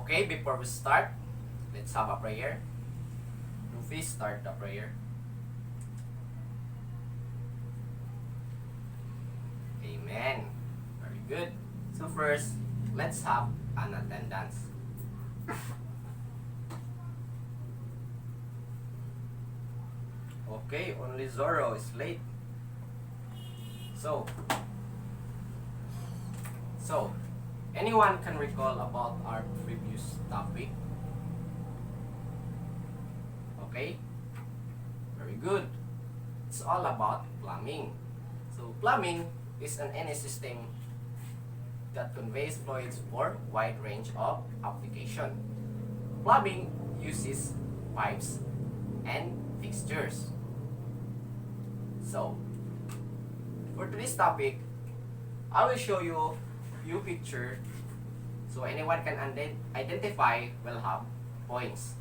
Okay, before we start, let's have a prayer. Rufi, start the prayer. Amen. Very good. So first, let's have an attendance. Okay, only Zoro is late. So, anyone can recall about our previous topic? Okay, very good. It's all about plumbing. So, plumbing is any system that conveys fluids for wide range of application. Plumbing uses pipes and fixtures. So, for today's topic, I will show you few picture so anyone can identify will have points.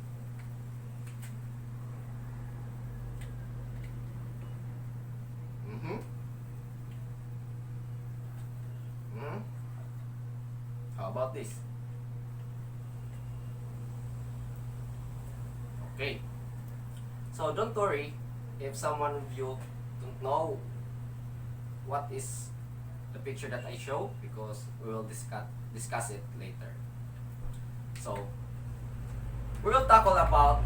How about this? Okay. So don't worry if someone of you don't know what is the picture that I show, because we will discuss it later. So we will tackle about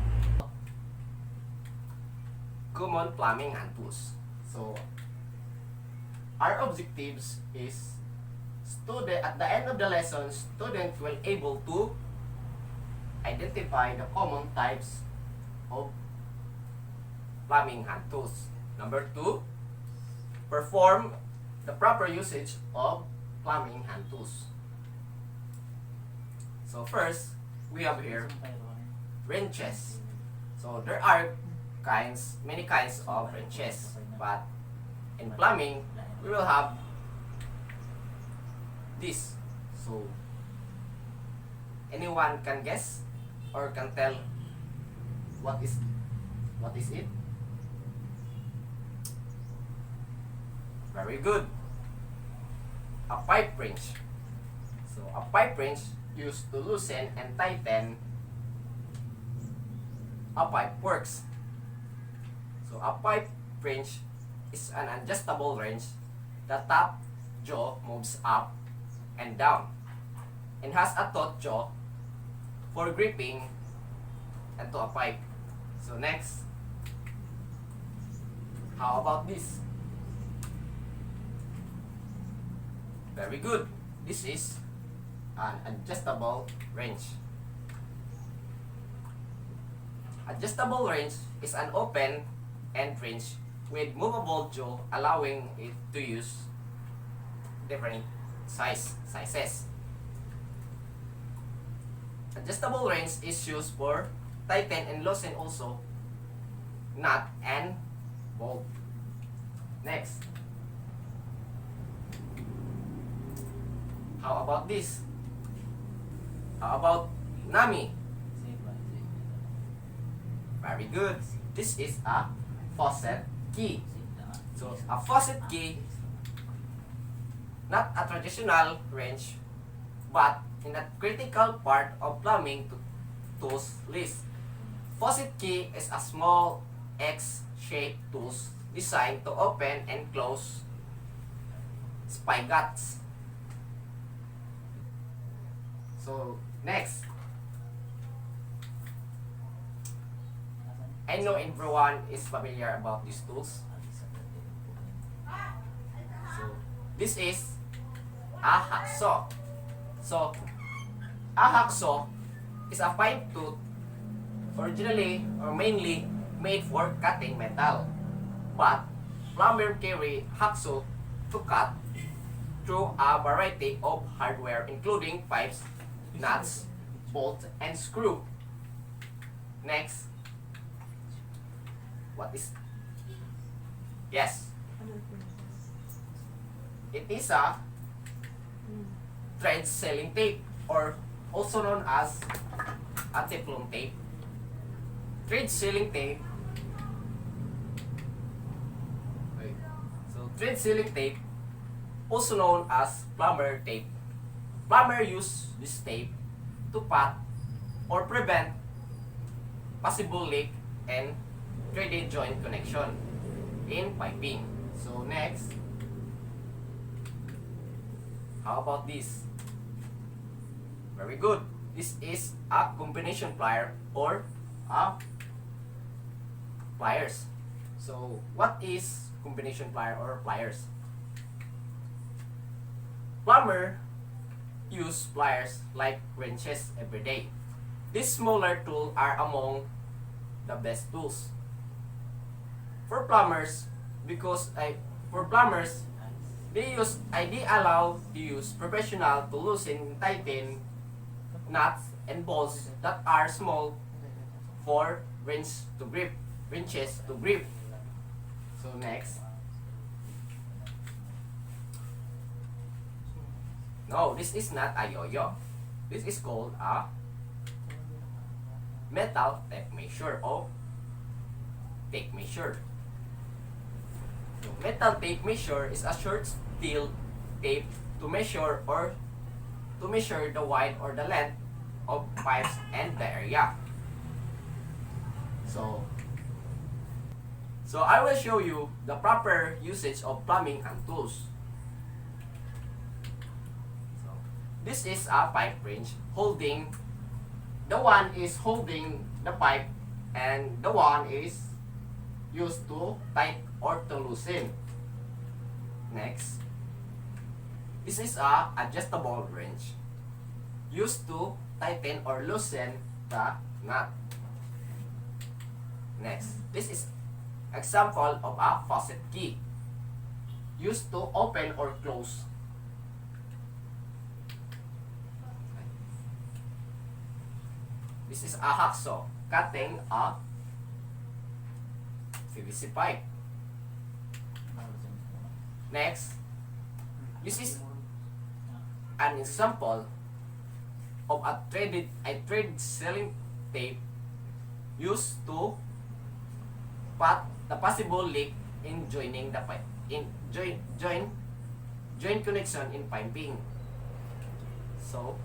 common plumbing hand tools. So our objectives is at the end of the lesson, students will able to identify the common types of plumbing hand tools. Number 2, perform the proper usage of plumbing hand tools. So first, we have here wrenches. So there are many kinds of wrenches, but in plumbing, we will have this. So anyone can guess or can tell what is it? Very good. A pipe wrench. So a pipe wrench used to loosen and tighten a pipe works. So a pipe wrench is an adjustable wrench. The top jaw moves up and down and has a taut jaw for gripping into a pipe. So next, how about this? Very good. This is an adjustable wrench. Adjustable wrench is an open end wrench with movable jaw, allowing it to use different sizes. Adjustable wrench is used for tighten and loosen also nut and bolt. Next, how about this? How about Nami? Very good. This is a faucet key. So a faucet key, not a traditional wrench, but in a critical part of plumbing tools list. Faucet key is a small X-shaped tool designed to open and close spigots. So next, I know everyone is familiar about these tools. So this is a hacksaw. So a hacksaw is a fine tooth, originally or mainly made for cutting metal, but plumbers carry hacksaw to cut through a variety of hardware including pipes, nuts, bolts, and screw. Next, what is? Yes, it is a thread sealing tape, or also known as a Teflon tape. Thread sealing tape. So thread sealing tape, also known as plumber tape. Plumber use this tape to pat or prevent possible leak and threaded joint connection in piping. So next, how about this? Very good. This is a combination plier or a pliers. So what is combination plier or pliers? Plumber use pliers like wrenches every day. These smaller tools are among the best tools for plumbers because for plumbers they allow to use professional to loosen, tighten nuts and bolts that are small for wrenches to grip. So next, no, this is not a yo-yo. This is called a metal tape measure or tape measure. So metal tape measure is a short steel tape to measure the width or the length of pipes and the area. So I will show you the proper usage of plumbing and tools. So this is a pipe wrench holding, the one is holding the pipe and the one is used to tighten or to loosen. Next, this is a adjustable wrench used to tighten or loosen the nut. Next, this is example of a faucet key used to open or close. This is a hacksaw cutting a PVC pipe. Next, this is an example of a thread sealing tape used to pat the possible leak in joining the pipe in joint connection in piping. So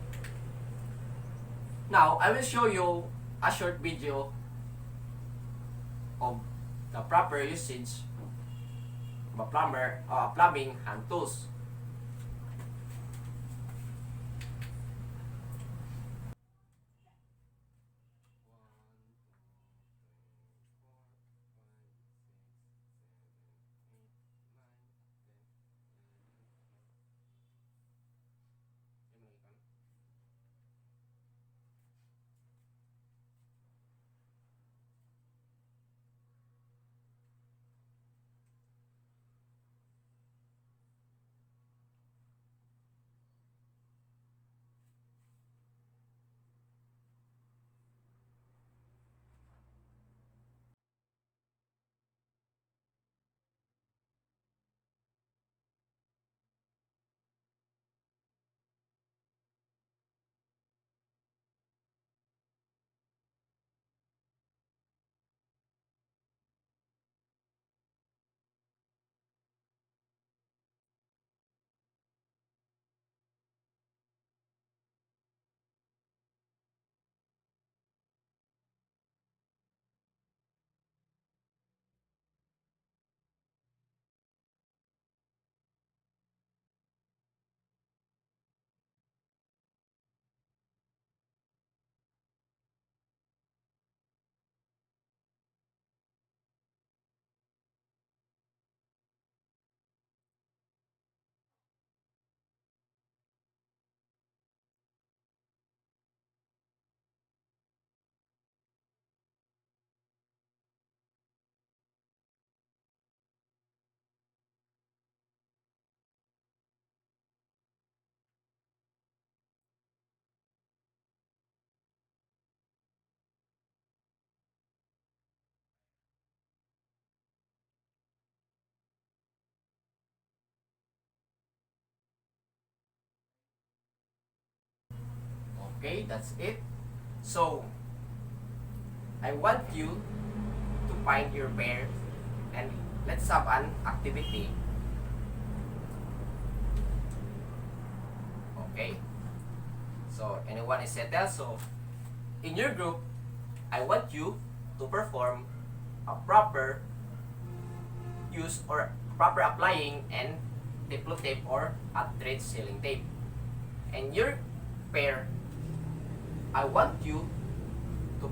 now I will show you a short video of the proper usage of a plumbing hand tools. Okay, that's it. So I want you to find your pair and let's have an activity. Okay. So anyone is settled. So in your group, I want you to perform a proper use or proper applying and diplo tape or at-thread sealing tape. And your pair, I want you to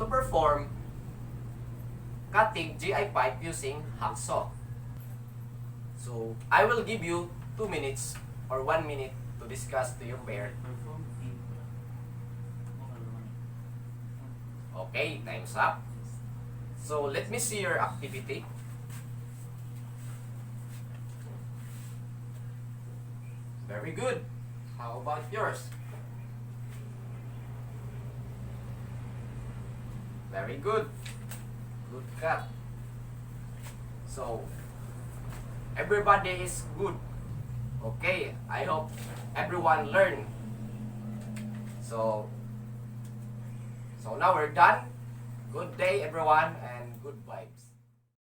perform cutting GI pipe using hacksaw. So I will give you 2 minutes or 1 minute to discuss to your pair. Okay, time's up. So let me see your activity. Very good. How about yours? Very good. Good cut. So, everybody is good. Okay, I hope everyone learned. So now we're done. Good day everyone and good vibes.